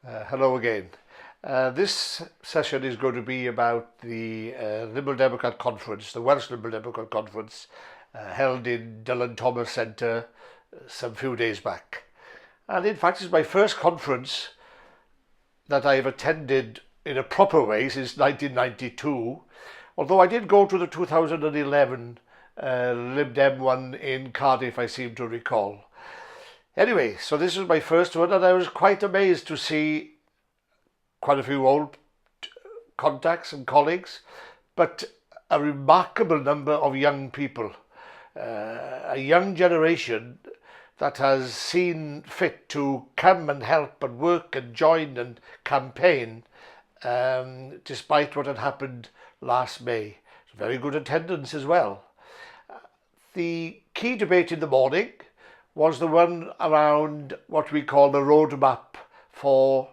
Hello again. This session is going to be about the Liberal Democrat Conference, the Welsh Liberal Democrat Conference, held in Dylan Thomas Centre some few days back. And in fact, it's my first conference that I've attended in a proper way since 1992, although I did go to the 2011 Lib Dem one in Cardiff, I seem to recall. Anyway, so this was my first one, and I was quite amazed to see quite a few old contacts and colleagues, but a remarkable number of young people, a young generation that has seen fit to come and help and work and join and campaign despite what had happened last May. Very good attendance as well. The key debate in the morning was the one around what we call the roadmap for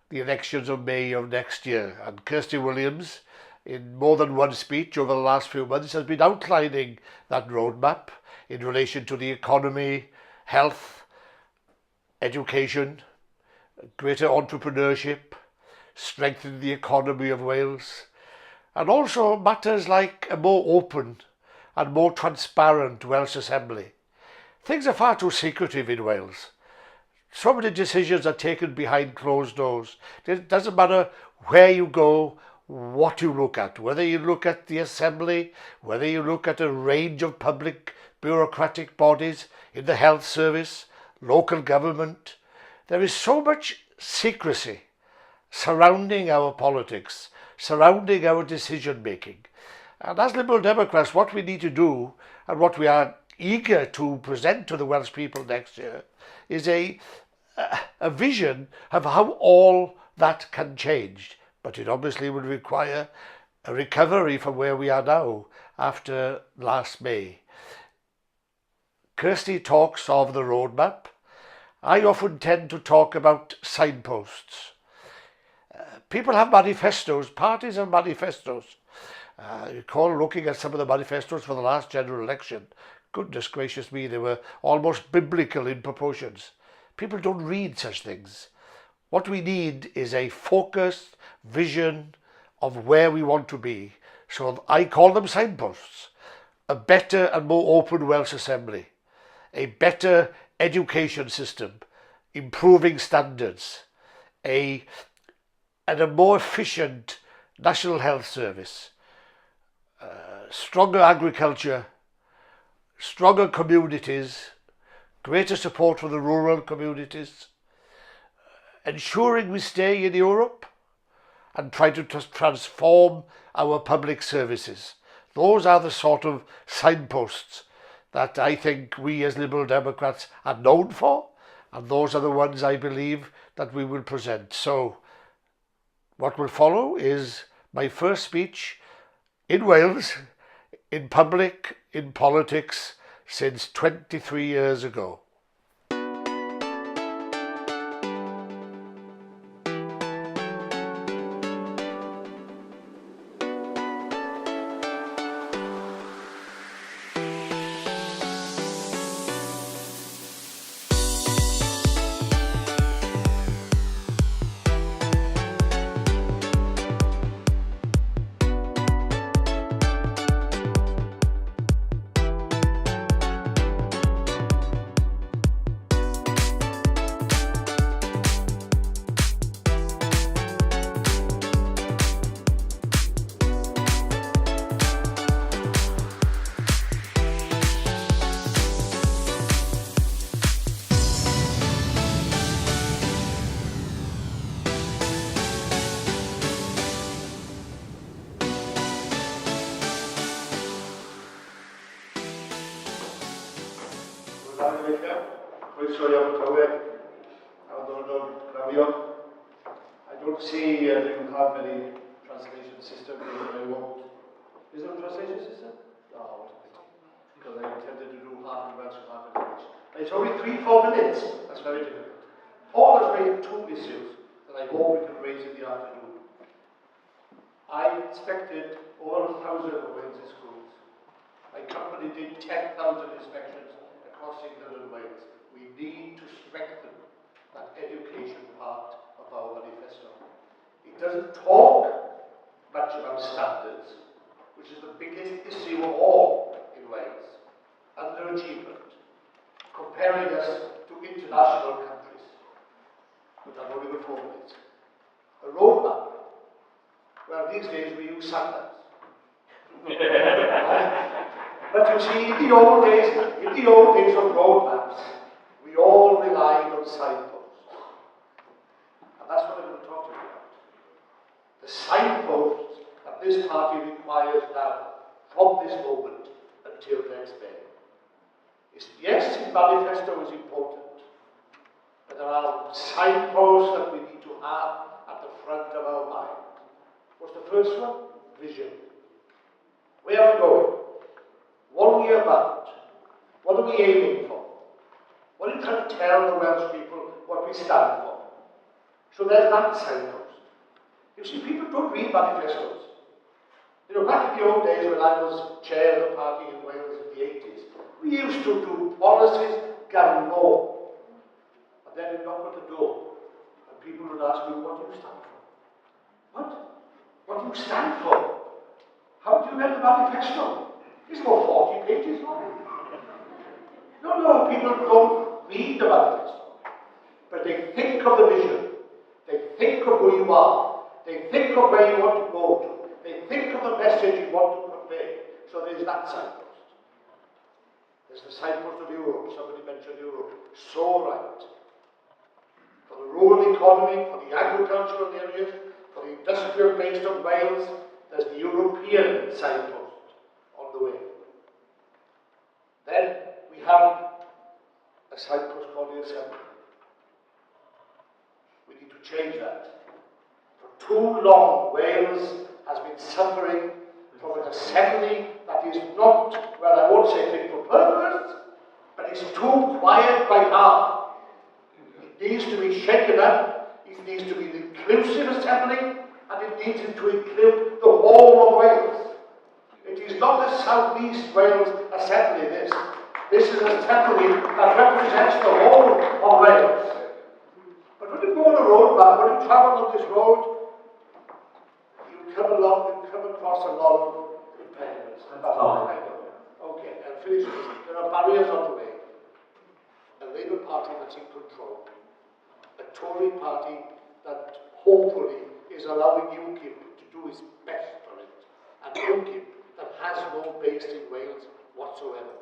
the elections of May of next year. And Kirsty Williams, in more than one speech over the last few months, has been outlining that roadmap in relation to the economy, health, education, greater entrepreneurship, strengthening the economy of Wales, and also matters like a more open and more transparent Welsh Assembly. Things are far too secretive in Wales. So many decisions are taken behind closed doors. It doesn't matter where you go, what you look at, whether you look at the Assembly, whether you look at a range of public bureaucratic bodies in the health service, local government. There is so much secrecy surrounding our politics, surrounding our decision making. And as Liberal Democrats, what we need to do, and what we are eager to present to the Welsh people next year, is a vision of how all that can change. But it obviously will require a recovery from where we are now after last May. Kirsty talks of the roadmap. I often tend to talk about signposts. People have manifestos, parties have manifestos. I recall looking at some of the manifestos for the last general election. Goodness gracious me, they were almost biblical in proportions. People don't read such things. What we need is a focused vision of where we want to be. So I call them signposts. A better and more open Welsh Assembly. A better education system. Improving standards. And a more efficient National Health Service. Stronger agriculture. Stronger communities, greater support for the rural communities, ensuring we stay in Europe and try to transform our public services. Those are the sort of signposts that I think we as Liberal Democrats are known for, and those are the ones I believe that we will present. So what will follow is my first speech in Wales, in public, in politics, since 23 years ago. I don't see that you have any translation system, but I won't. Is there a translation system? No, because I intended to do half in Welsh and half in English. It's only 3-4 minutes. That's very difficult. Paul has raised two issues that I hope we can raise in the afternoon. I inspected over 1,000 of Wales' schools. My company did 10,000 inspections across England and Wales. We need to strengthen that education part of our doesn't talk much about standards, which is the biggest issue of all in Wales, underachievement, comparing us to international countries. But I've only got 4 minutes. A roadmap. Well, these days we use sandals. But you see, in the old days of roadmaps, we all relied on signposts. And that's what I'm going to talk to you about. The signposts that this party requires now, from this moment until next May. Yes, the manifesto is important, but there are signposts that we need to have at the front of our mind. What's the first one? Vision. Where are we going? 1 year bound. What are we aiming for? What are you trying to tell the Welsh people what we stand for? So there's that signpost. You see, people don't read manifestos. You know, back in the old days when I was chair of the party in Wales in the 80s, we used to do policies galore. And then we'd knock on the door, and people would ask me, what do you stand for? What? What do you stand for? How do you read the manifesto? It's about 40 pages long. No, people don't read the manifesto. But they think of the vision. They think of who you are. They think of where you want to go to. They think of the message you want to convey. So there's that signpost. There's the signpost of Europe. Somebody mentioned Europe. So right. For the rural economy, for the agricultural areas, for the industrial base of Wales, there's the European signpost on the way. Then we have a signpost called the Assembly. We need to change that. For too long, Wales has been suffering from an assembly that is not, well, I won't say fit for purpose, but it's too quiet by half. It needs to be shaken up. It needs to be an inclusive assembly, and it needs to include the whole of Wales. It is not the South East Wales Assembly, this. This is an assembly that represents the whole of Wales. But when you go on a road map, when you travel on this road, you come across a lot of impediments. Okay, and finish this. There are barriers on the way. A Labour Party that's in control. A Tory party that hopefully is allowing UKIP to do its best for it. And UKIP that has no base in Wales whatsoever.